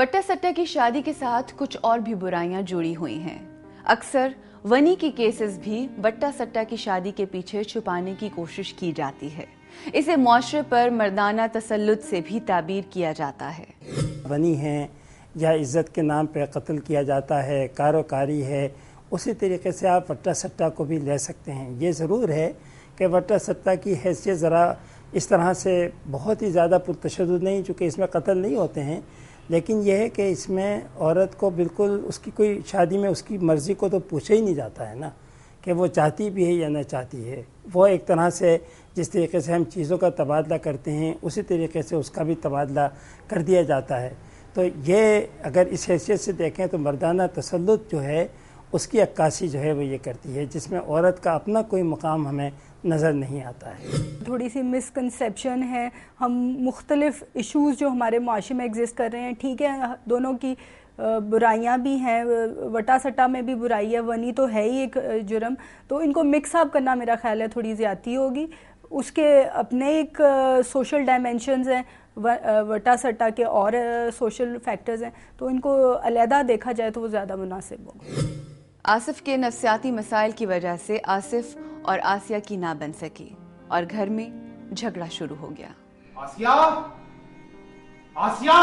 वट्टा सट्टा की शादी के साथ कुछ और भी बुराइयां जुड़ी हुई हैं। अक्सर वनी की केसेस भी वट्टा सट्टा की शादी के पीछे छुपाने की कोशिश की जाती है। इसे मुआशरे पर मर्दाना तसल्लुत से भी ताबीर किया जाता है। वनी है या इज़्ज़त के नाम पर कत्ल किया जाता है, कारोकारी है, उसी तरीके से आप वट्टा सट्टा को भी ले सकते हैं। ये ज़रूर है कि वट्टा सट्टा की हैसियत ज़रा इस तरह से बहुत ही ज़्यादा पुरतशद्दुद नहीं, चूँकि इसमें कत्ल नहीं होते हैं, लेकिन यह है कि इसमें औरत को बिल्कुल उसकी कोई शादी में उसकी मर्ज़ी को तो पूछा ही नहीं जाता है ना, कि वो चाहती भी है या न चाहती है। वो एक तरह से जिस तरीके से हम चीज़ों का तबादला करते हैं उसी तरीके से उसका भी तबादला कर दिया जाता है। तो ये अगर इस हैसियत से देखें तो मर्दाना तसल्लुत जो है उसकी अक्कासी जो है वो ये करती है, जिसमें औरत का अपना कोई मुकाम हमें नज़र नहीं आता है। थोड़ी सी मिसकंसेप्शन है, हम मुख्तलिफ इश्यूज़ जो हमारे माशरे में एग्जिस्ट कर रहे हैं, ठीक है, दोनों की बुराइयां भी हैं, वटा सट्टा में भी बुराई है, वनी तो है ही एक जुर्म, तो इनको मिक्स अप करना मेरा ख्याल है थोड़ी ज़्यादती होगी। उसके अपने एक सोशल डायमेंशंस हैं, वटा सट्टा के और सोशल फैक्टर्स हैं, तो इनको अलहदा देखा जाए तो वो ज़्यादा मुनासिब होगा। आसिफ के नफ्सियाती मसाइल की वजह से आसिफ और आसिया की ना बन सकी और घर में झगड़ा शुरू हो गया। आसिया, आसिया,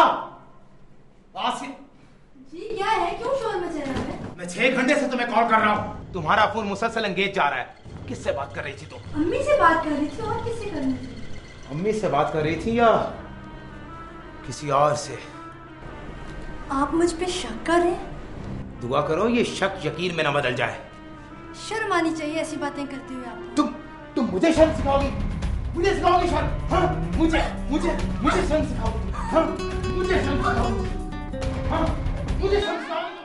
आसिया जी क्या है, क्यों शोर मचा रहा है? मैं 6 घंटे से तुम्हें कॉल कर रहा हूँ, तुम्हारा फोन मुसलसल एंगेज जा रहा है। किससे बात कर रही थी तुम? अम्मी से बात कर रही थी, और किससे करनी थी? अम्मी से बात कर रही थी या किसी और से? आप मुझ पे शक कर रहे हैं? दुआ करो ये शक यकीन में न बदल जाए। शर्म आनी चाहिए ऐसी बातें करते हुए आपको। तुम मुझे शर्म सिखाओगी? मुझे सिखाओगी शर्म? हाँ, मुझे शर्म सिखाओगी? हाँ, मुझे शर्म सिखाओगी? हाँ, मुझे शर्म सिखाओगी?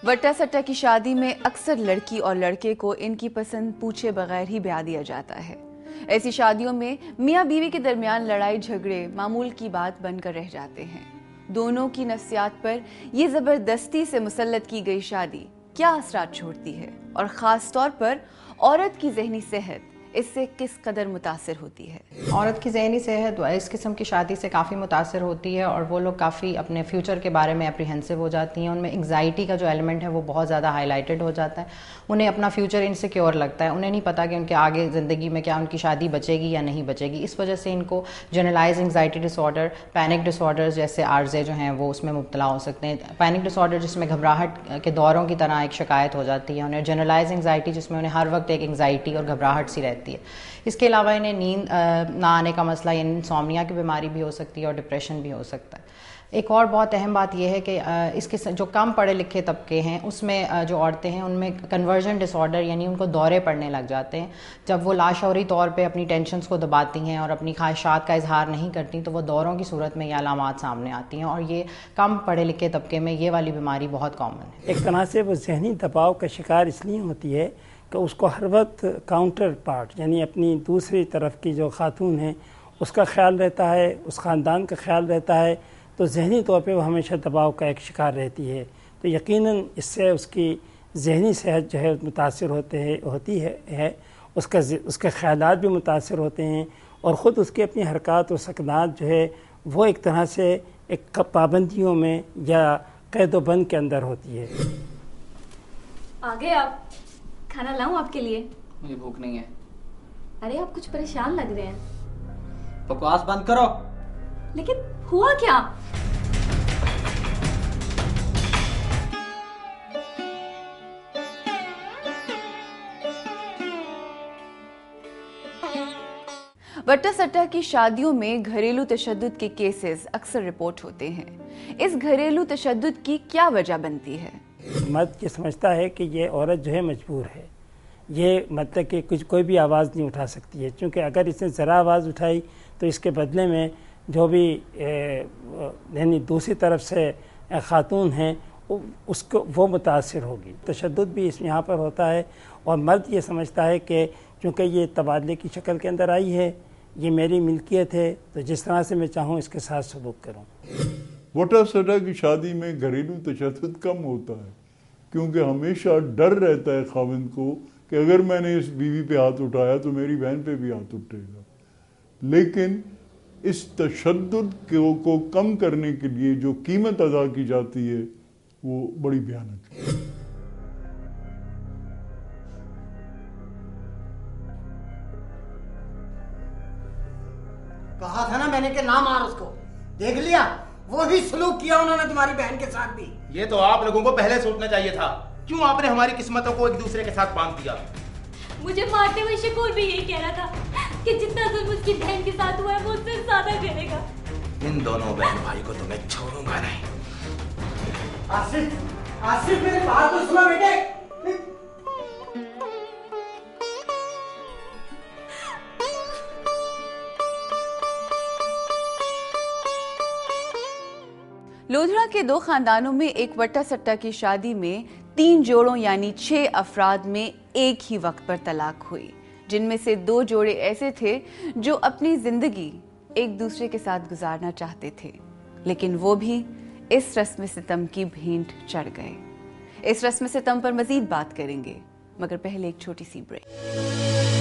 वट्टा सट्टा की शादी में अक्सर लड़की और लड़के को इनकी पसंद पूछे बगैर ही ब्याह दिया जाता है। ऐसी शादियों में मियाँ बीवी के दरमियान लड़ाई झगड़े मामूल की बात बनकर रह जाते हैं। दोनों की नफ्सियात पर यह जबरदस्ती से मुसल्लत की गई शादी क्या असरात छोड़ती है और ख़ास तौर पर औरत की ज़हनी सेहत इससे किस कदर मुतासिर होती है? औरत की ज़हनी सेहत इस किस्म की शादी से काफ़ी मुतासिर होती है और वो लोग काफ़ी अपने फ्यूचर के बारे में अप्रीहेंसिव हो जाती हैं। उनमें एंग्जाइटी का जो एलिमेंट है वो बहुत ज़्यादा हाईलाइटेड हो जाता है। उन्हें अपना फ्यूचर इनसिक्योर लगता है, उन्हें नहीं पता कि उनके आगे ज़िंदगी में क्या उनकी शादी बचेगी या नहीं बचेगी। इस वजह से इनको generalise anxiety disorder, panic disorders जैसे आर्जे जो हैं वो उसमें मुब्तला हो सकते हैं। पैनिक डिसऑर्डर जिसमें घबराहट के दौरों की तरह एक शिकायत हो जाती है उन्हें, जनरलाइज एंग्जाइटी जिसमें उन्हें हर वक्त एक एंग्जाइटी और घबराहट सी रहती है। इसके अलावा इन्हें नींद ना आने का मसला यानी इंसोम्निया की बीमारी भी हो सकती है और डिप्रेशन भी हो सकता है। एक और बहुत अहम बात यह है कि इसके जो कम पढ़े लिखे तबके हैं उसमें जो औरतें हैं उनमें कन्वर्जन डिसऑर्डर यानी उनको दौरे पड़ने लग जाते हैं। जब वो लाशौरी तौर पे अपनी टेंशन्स को दबाती हैं और अपनी ख्वाहिशात का इजहार नहीं करती तो वो दौरों की सूरत में ये अलामात सामने आती हैं और ये कम पढ़े लिखे तबके में ये वाली बीमारी बहुत कॉमन है। एक तरह से वो जहनी दबाव का शिकार इसलिए होती है कि उसको हर वक्त काउंटर पार्ट यानी अपनी दूसरी तरफ की जो खातून है उसका ख्याल रहता है, उस ख़ानदान का ख्याल रहता है, तो जहनी तौर पे वो हमेशा दबाव का एक शिकार रहती है। तो यकीनन इससे उसकी जहनी सेहत जो है मुतासिर होती है, उसके ख़यालात भी मुतासिर होते हैं और ख़ुद उसकी अपनी हरकत और सकनात जो है वो एक तरह से एक पाबंदियों में या कैद-ओ-बंद के अंदर होती है। आगे आप खाना लाऊं आपके लिए? मुझे भूख नहीं है। अरे आप कुछ परेशान लग रहे हैं। बकवास बंद करो। लेकिन हुआ क्या? वट्टा सट्टा की शादियों में घरेलू तशद्दुद के केसेस अक्सर रिपोर्ट होते हैं। इस घरेलू तशद्दुद की क्या वजह बनती है? मर्द ये समझता है कि ये औरत जो है मजबूर है, ये मतलब कि कुछ कोई भी आवाज़ नहीं उठा सकती है, क्योंकि अगर इसने ज़रा आवाज़ उठाई तो इसके बदले में जो भी यानी दूसरी तरफ से खातून हैं उसको वो मुतासिर होगी। तशद्दुद भी इसमें यहाँ पर होता है और मर्द ये समझता है कि चूँकि ये तबादले की शक्ल के अंदर आई है, ये मेरी मिल्कियत है, तो जिस तरह से मैं चाहूँ इसके साथ सलूक करूँ। वट्टा सट्टा की शादी में घरेलू तशद्दुद कम होता है क्योंकि हमेशा डर रहता है खाविंद को कि अगर मैंने इस बीवी पे हाथ उठाया तो मेरी बहन पे भी हाथ उठेगा। लेकिन इस तशद्दुद को कम करने के लिए जो कीमत अदा की जाती है वो बड़ी भयानक है। कहा था ना मैंने कि ना मार उसको, देख लिया वही सलूक किया उन्होंने तुम्हारी बहन के साथ भी। ये तो आप लोगों को पहले सोचना चाहिए था, क्यों आपने हमारी किस्मतों को एक दूसरे के साथ बांध दिया। मुझे मारते हुए शकूर भी यही कह रहा था कि जितना जुल्म उसकी बहन के साथ हुआ है वो उससे ज्यादा करेगा। इन दोनों बहन भाई को तो मैं छोड़ूंगा नहीं। आसिफ, आसिफ मेरी बात तो सुनो बेटे। लोधरा के दो खानदानों में एक वट्टा सट्टा की शादी में 3 जोड़ों यानी 6 अफराद में एक ही वक्त पर तलाक हुई, जिनमें से 2 जोड़े ऐसे थे जो अपनी जिंदगी एक दूसरे के साथ गुजारना चाहते थे, लेकिन वो भी इस रस्म सितम की भेंट चढ़ गए। इस रस्म सितम पर मजीद बात करेंगे, मगर पहले एक छोटी सी ब्रेक।